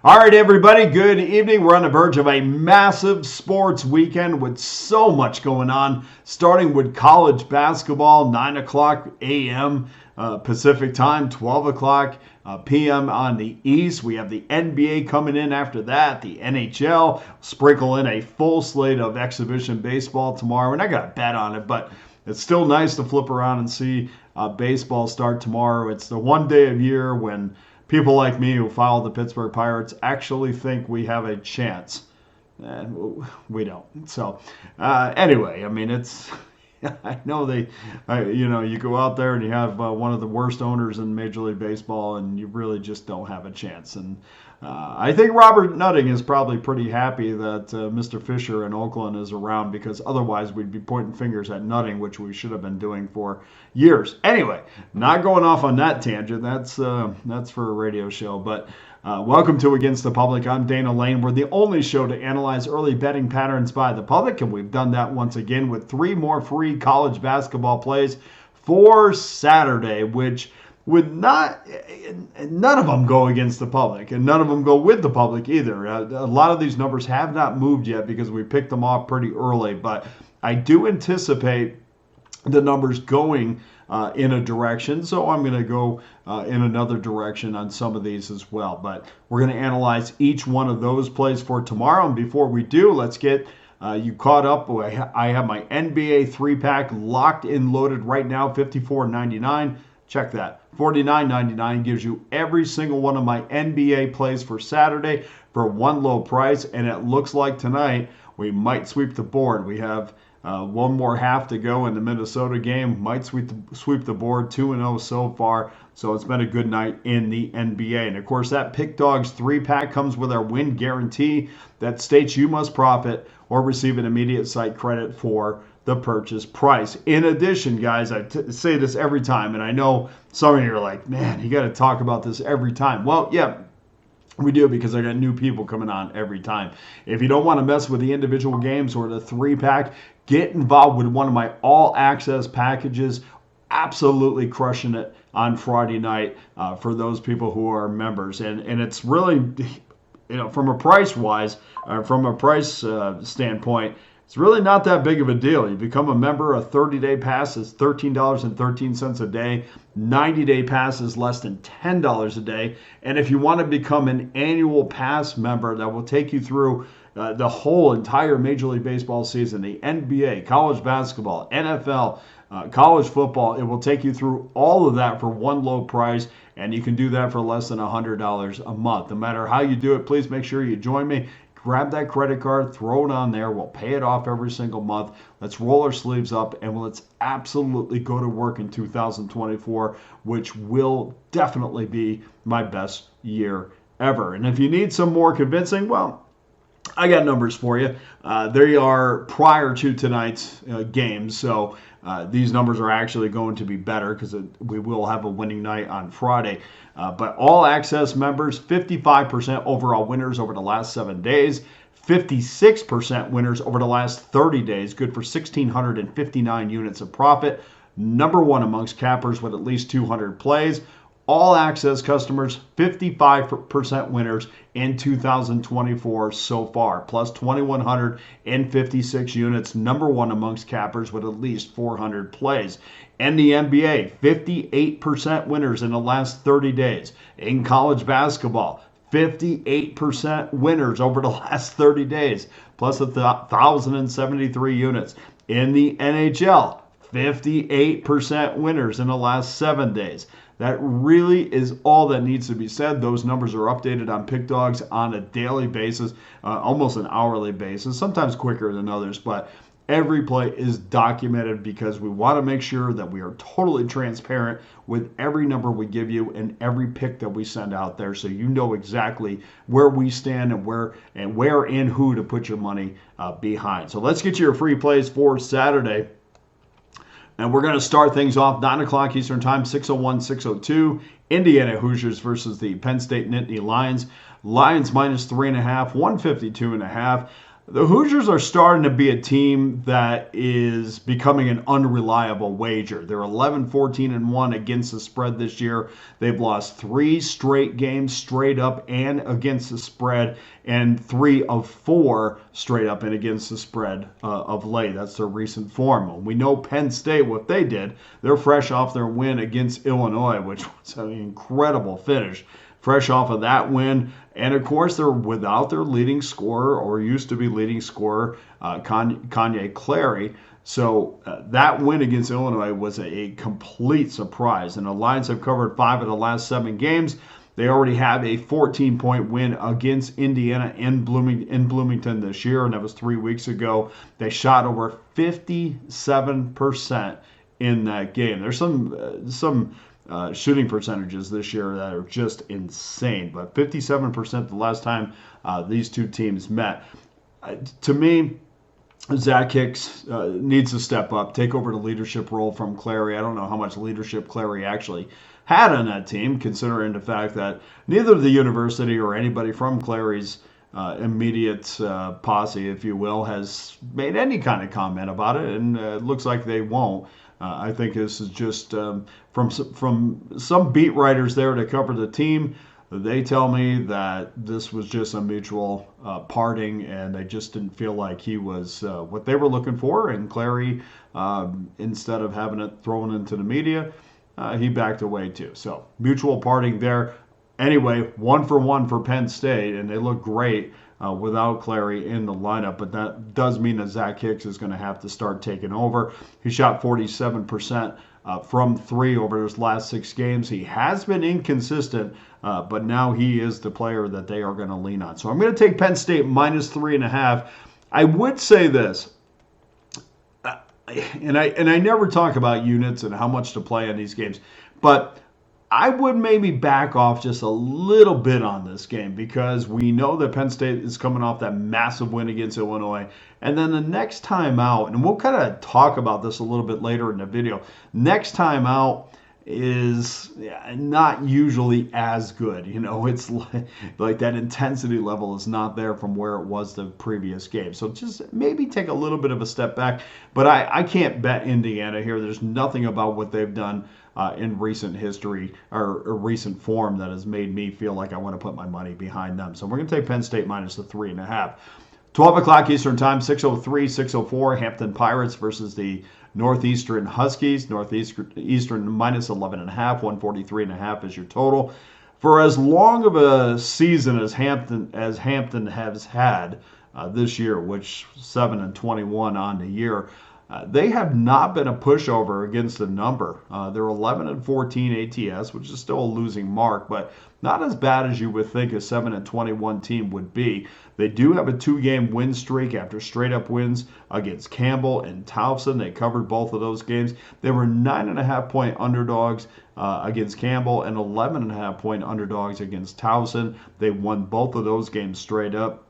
All right, everybody, good evening. We're on the verge of a massive sports weekend with so much going on, starting with college basketball, 9 o'clock a.m. Pacific time, 12 o'clock p.m. on the East. We have the NBA coming in after that, the NHL, sprinkle in a full slate of exhibition baseball tomorrow. And I got a bet on it, but it's still nice to flip around and see baseball start tomorrow. It's the one day of year when people like me who follow the Pittsburgh Pirates actually think we have a chance. And we don't. So anyway, I mean, it's I know you go out there and you have one of the worst owners in Major League Baseball, and you really just don't have a chance. And I think Robert Nutting is probably pretty happy that Mr. Fisher in Oakland is around, because otherwise we'd be pointing fingers at Nutting, which we should have been doing for years. Anyway, not going off on that tangent. That's for a radio show. But welcome to Against the Public. I'm Dana Lane. We're the only show to analyze early betting patterns by the public, and we've done that once again with 3 more free college basketball plays for Saturday, which would none of them go against the public, and none of them go with the public either. A lot of these numbers have not moved yet because we picked them off pretty early, but I do anticipate the numbers going in a direction, so I'm going to go in another direction on some of these as well. But we're going to analyze each one of those plays for tomorrow, and before we do, let's get you caught up. I have my NBA 3-pack locked and loaded right now, $54.99. Check that. $49.99 gives you every single one of my NBA plays for Saturday for one low price, and it looks like tonight we might sweep the board. We have one more half to go in the Minnesota game. Might sweep the board, 2-0 so far. So it's been a good night in the NBA. And of course, that Pickdawgz 3-pack comes with our win guarantee that states you must profit or receive an immediate site credit for the purchase price. In addition, guys, I say this every time, and I know some of you are like, man, you got to talk about this every time. Well, yeah, we do, because I got new people coming on every time. If you don't want to mess with the individual games or the 3-pack, get involved with one of my all-access packages. Absolutely crushing it on Friday night for those people who are members. And it's really, from a price-wise, from a price standpoint, it's really not that big of a deal. You become a member, a 30-day pass is $13.13 a day. 90-day pass is less than $10 a day. And if you want to become an annual pass member that will take you through the whole entire Major League Baseball season, the NBA, college basketball, NFL, college football, it will take you through all of that for one low price, and you can do that for less than $100 a month. No matter how you do it, please make sure you join me. Grab that credit card, throw it on there. We'll pay it off every single month. Let's roll our sleeves up, and let's absolutely go to work in 2024, which will definitely be my best year ever. And if you need some more convincing, well, I got numbers for you. They are prior to tonight's games, so these numbers are actually going to be better because we will have a winning night on Friday. But all access members, 55% overall winners over the last 7 days, 56% winners over the last 30 days, good for 1,659 units of profit. Number one amongst cappers with at least 200 plays. All access customers, 55% winners in 2024 so far, plus 2,156 units, number one amongst cappers with at least 400 plays. And the NBA, 58% winners in the last 30 days. In college basketball, 58% winners over the last 30 days, plus 1,073 units. In the NHL, 58% winners in the last 7 days. That really is all that needs to be said. Those numbers are updated on Pickdawgz on a daily basis, almost an hourly basis, sometimes quicker than others, but every play is documented because we want to make sure that we are totally transparent with every number we give you and every pick that we send out there, so you know exactly where we stand and where and who to put your money behind. So let's get your free plays for Saturday. And we're going to start things off 9 o'clock Eastern Time, 6:01, 6:02. Indiana Hoosiers versus the Penn State Nittany Lions. Lions minus 3.5, 152.5. The Hoosiers are starting to be a team that is becoming an unreliable wager. They're 11-14-1 against the spread this year. They've lost 3 straight games straight up and against the spread, and 3 of 4 straight up and against the spread of late. That's their recent form. We know Penn State, what they did. They're fresh off their win against Illinois, which was an incredible finish. Fresh off of that win. And of course, they're without their leading scorer, or used to be leading scorer, Kanye Clary. So that win against Illinois was a complete surprise. And the Lions have covered 5 of the last 7 games. They already have a 14-point win against Indiana in Bloomington this year, and that was 3 weeks ago. They shot over 57% in that game. There's some shooting percentages this year that are just insane, but 57% the last time these two teams met. To me, Zach Hicks needs to step up, take over the leadership role from Clary. I don't know how much leadership Clary actually had on that team, considering the fact that neither the university or anybody from Clary's immediate posse, if you will, has made any kind of comment about it, and it looks like they won't. I think this is just from some beat writers there to cover the team. They tell me that this was just a mutual parting, and they just didn't feel like he was what they were looking for. And Clary, instead of having it thrown into the media, he backed away too. So mutual parting there. Anyway, 1-for-1 for Penn State, and they look great without Clary in the lineup, but that does mean that Zach Hicks is going to have to start taking over. He shot 47% from 3 over his last 6 games. He has been inconsistent, but now he is the player that they are going to lean on. So I'm going to take Penn State -3.5. I would say this, and I never talk about units and how much to play on these games, but I would maybe back off just a little bit on this game, because we know that Penn State is coming off that massive win against Illinois. And then the next time out, and we'll kind of talk about this a little bit later in the video, next time out is not usually as good. You know, it's like that intensity level is not there from where it was the previous game. So just maybe take a little bit of a step back. But I can't bet Indiana here. There's nothing about what they've done in recent history or recent form that has made me feel like I want to put my money behind them. So we're going to take Penn State -3.5. 12 o'clock Eastern Time, 6:03, 6:04, Hampton Pirates versus the Northeastern Huskies. Northeastern -11.5, 143.5 is your total. For as long of a season as Hampton has had this year, which 7-21 on the year, they have not been a pushover against the number. They're 11-14 ATS, which is still a losing mark, but not as bad as you would think a 7-21 team would be. They do have a 2-game win streak after straight-up wins against Campbell and Towson. They covered both of those games. They were 9.5-point underdogs against Campbell and 11.5-point underdogs against Towson. They won both of those games straight up.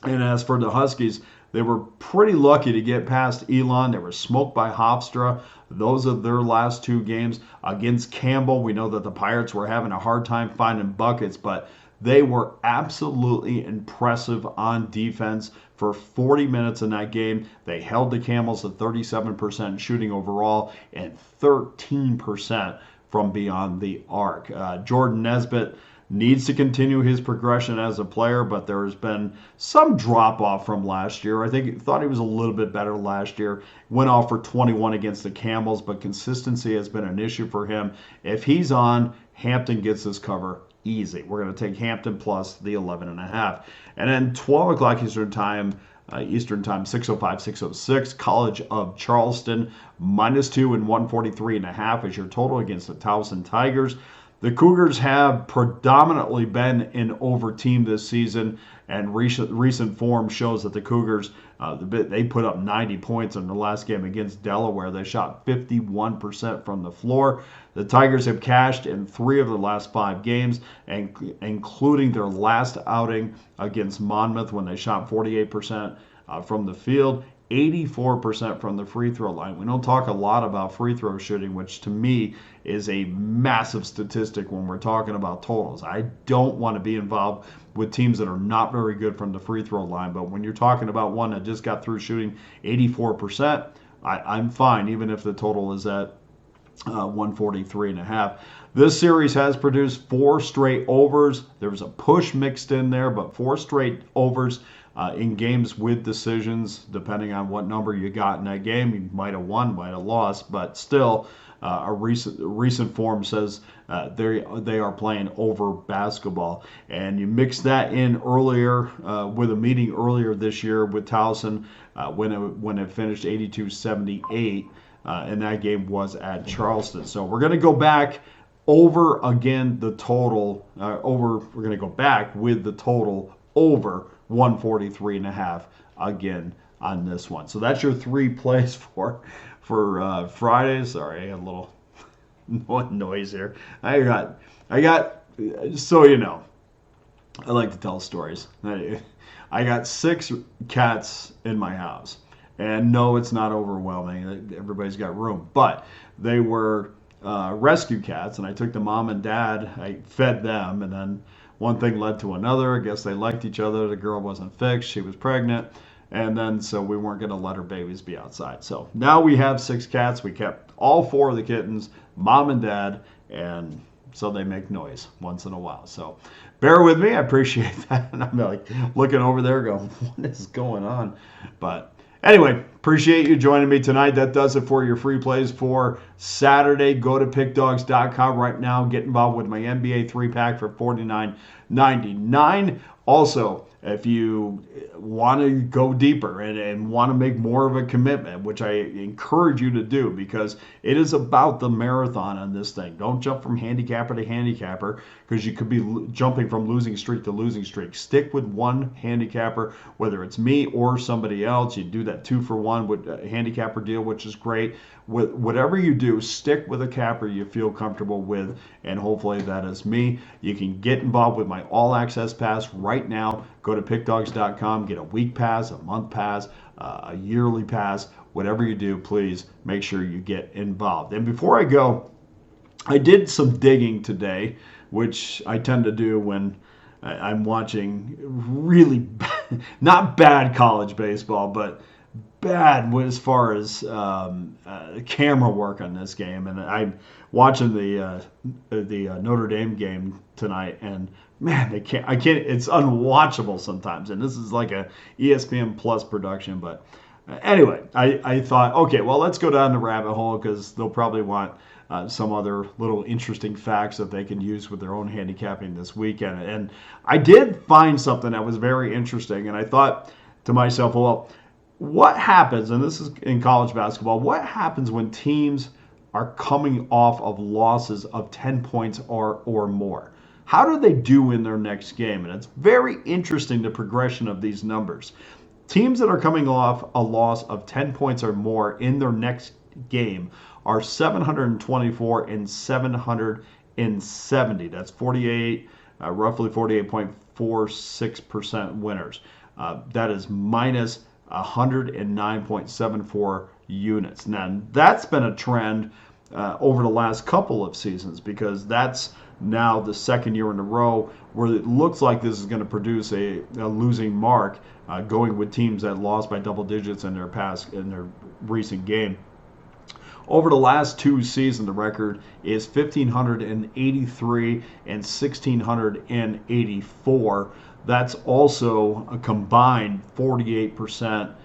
And as for the Huskies, they were pretty lucky to get past Elon. They were smoked by Hofstra. Those are their last 2 games. Against Campbell, we know that the Pirates were having a hard time finding buckets, but they were absolutely impressive on defense for 40 minutes in that game. They held the Camels to 37% shooting overall and 13% from beyond the arc. Jordan Nesbitt needs to continue his progression as a player, but there's been some drop-off from last year. I thought he was a little bit better last year. Went off for 21 against the Camels, but consistency has been an issue for him. If he's on, Hampton gets this cover easy. We're going to take Hampton plus the 11.5. And then 12 o'clock Eastern Time, 6:05, 6:06, College of Charleston, -2 and 143.5 is your total against the Towson Tigers. The Cougars have predominantly been an over team this season, and recent form shows that the Cougars, they put up 90 points in the last game against Delaware. They shot 51% from the floor. The Tigers have cashed in 3 of the last 5 games, including their last outing against Monmouth when they shot 48% from the field. 84% from the free throw line. We don't talk a lot about free throw shooting, which to me is a massive statistic when we're talking about totals. I don't want to be involved with teams that are not very good from the free throw line, but when you're talking about one that just got through shooting 84%, I'm fine, even if the total is at 143.5. This series has produced 4 straight overs. There was a push mixed in there, but 4 straight overs in games with decisions. Depending on what number you got in that game, you might have won, might have lost, but still, a recent form says they are playing over basketball. And you mix that in earlier with a meeting earlier this year with Towson when it finished 82-78. And that game was at Charleston. So we're going to go back over again the total over. We're going to go back with the total over 143.5 again on this one. So that's your 3 plays for Friday. Sorry, I had a little noise here. I got. So you know, I like to tell stories. I got 6 cats in my house. And no, it's not overwhelming. Everybody's got room. But they were rescue cats, and I took the mom and dad. I fed them, and then one thing led to another. I guess they liked each other. The girl wasn't fixed. She was pregnant. And then so we weren't going to let her babies be outside. So now we have 6 cats. We kept all 4 of the kittens, mom and dad, and so they make noise once in a while. So bear with me. I appreciate that. And I'm like looking over there going, what is going on? But anyway, appreciate you joining me tonight. That does it for your free plays for Saturday. Go to pickdawgz.com right now. Get involved with my NBA 3-pack for $49.99. Also, if you want to go deeper and want to make more of a commitment, which I encourage you to do because it is about the marathon on this thing. Don't jump from handicapper to handicapper because you could be jumping from losing streak to losing streak. Stick with one handicapper, whether it's me or somebody else. You do that 2-for-1 with a handicapper deal, which is great. With whatever you do, stick with a capper you feel comfortable with, and hopefully that is me. You can get involved with my all-access pass right now. Go to pickdawgz.com, get a week pass, a month pass, a yearly pass. Whatever you do, please make sure you get involved. And before I go, I did some digging today, which I tend to do when I'm watching really bad, not bad college baseball, but bad as far as camera work on this game. And I'm watching the Notre Dame game tonight, and man, I can't. It's unwatchable sometimes. And this is like a ESPN Plus production. But anyway, I thought, okay, well, let's go down the rabbit hole because they'll probably want some other little interesting facts that they can use with their own handicapping this weekend. And I did find something that was very interesting, and I thought to myself, well, what happens, and this is in college basketball, what happens when teams are coming off of losses of 10 points or more? How do they do in their next game? And it's very interesting, the progression of these numbers. Teams that are coming off a loss of 10 points or more in their next game are 724 and 770. That's 48, roughly 48.46% winners. That is minus 109.74 units. Now, that's been a trend over the last couple of seasons because that's now the second year in a row where it looks like this is going to produce a losing mark, going with teams that lost by double digits in their recent game. Over the last 2 seasons, the record is 1,583 and 1,684. That's also a combined 48%,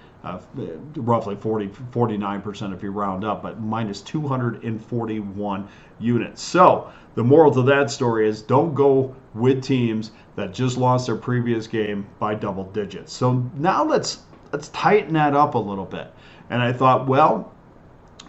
roughly 49% if you round up, but minus 241 units. So the moral to that story is don't go with teams that just lost their previous game by double digits. So now let's tighten that up a little bit. And I thought, well,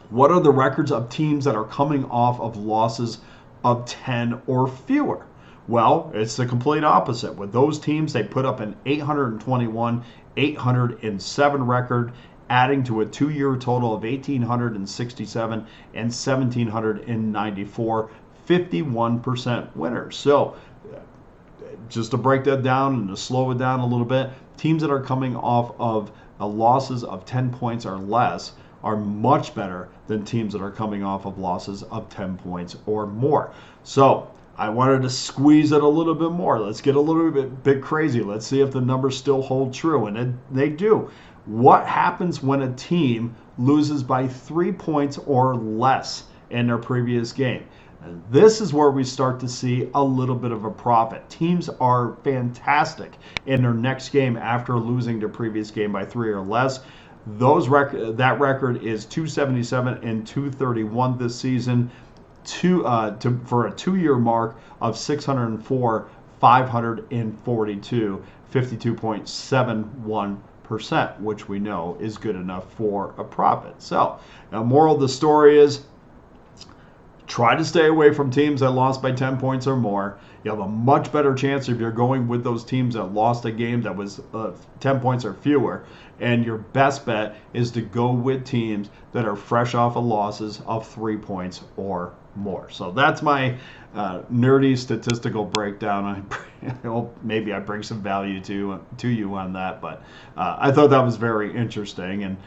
what are the records of teams that are coming off of losses of 10 or fewer? Well, it's the complete opposite. With those teams, they put up an 821, 807 record, adding to a 2-year total of 1,867 and 1,794, 51% winners. So just to break that down and to slow it down a little bit, teams that are coming off of losses of 10 points or less are much better than teams that are coming off of losses of 10 points or more. So I wanted to squeeze it a little bit more. Let's get a little bit crazy. Let's see if the numbers still hold true. And they do. What happens when a team loses by 3 points or less in their previous game? And this is where we start to see a little bit of a profit. Teams are fantastic in their next game after losing their previous game by 3 or less. That record is 277 and 231 this season, for a 2-year mark of 604, 542, 52.71%, which we know is good enough for a profit. So, now moral of the story is, try to stay away from teams that lost by 10 points or more. You have a much better chance if you're going with those teams that lost a game that was 10 points or fewer. And your best bet is to go with teams that are fresh off of losses of 3 points or more. So that's my nerdy statistical breakdown. I hope maybe I bring some value to you on that, but I thought that was very interesting, and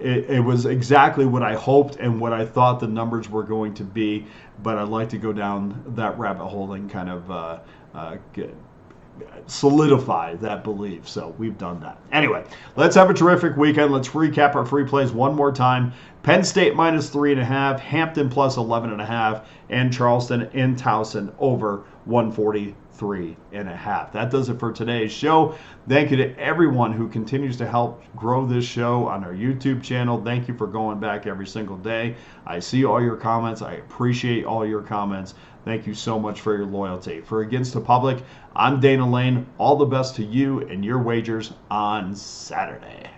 it was exactly what I hoped and what I thought the numbers were going to be. But I'd like to go down that rabbit hole and kind of solidify that belief. So we've done that. Anyway, let's have a terrific weekend. Let's recap our free plays one more time. Penn State minus 3.5, Hampton plus 11.5, and Charleston and Towson over 143.5. That does it for today's show. Thank you to everyone who continues to help grow this show on our YouTube channel. Thank you for going back every single day. I see all your comments. I appreciate all your comments. Thank you so much for your loyalty. For Against the Public, I'm Dana Lane. All the best to you and your wagers on Saturday.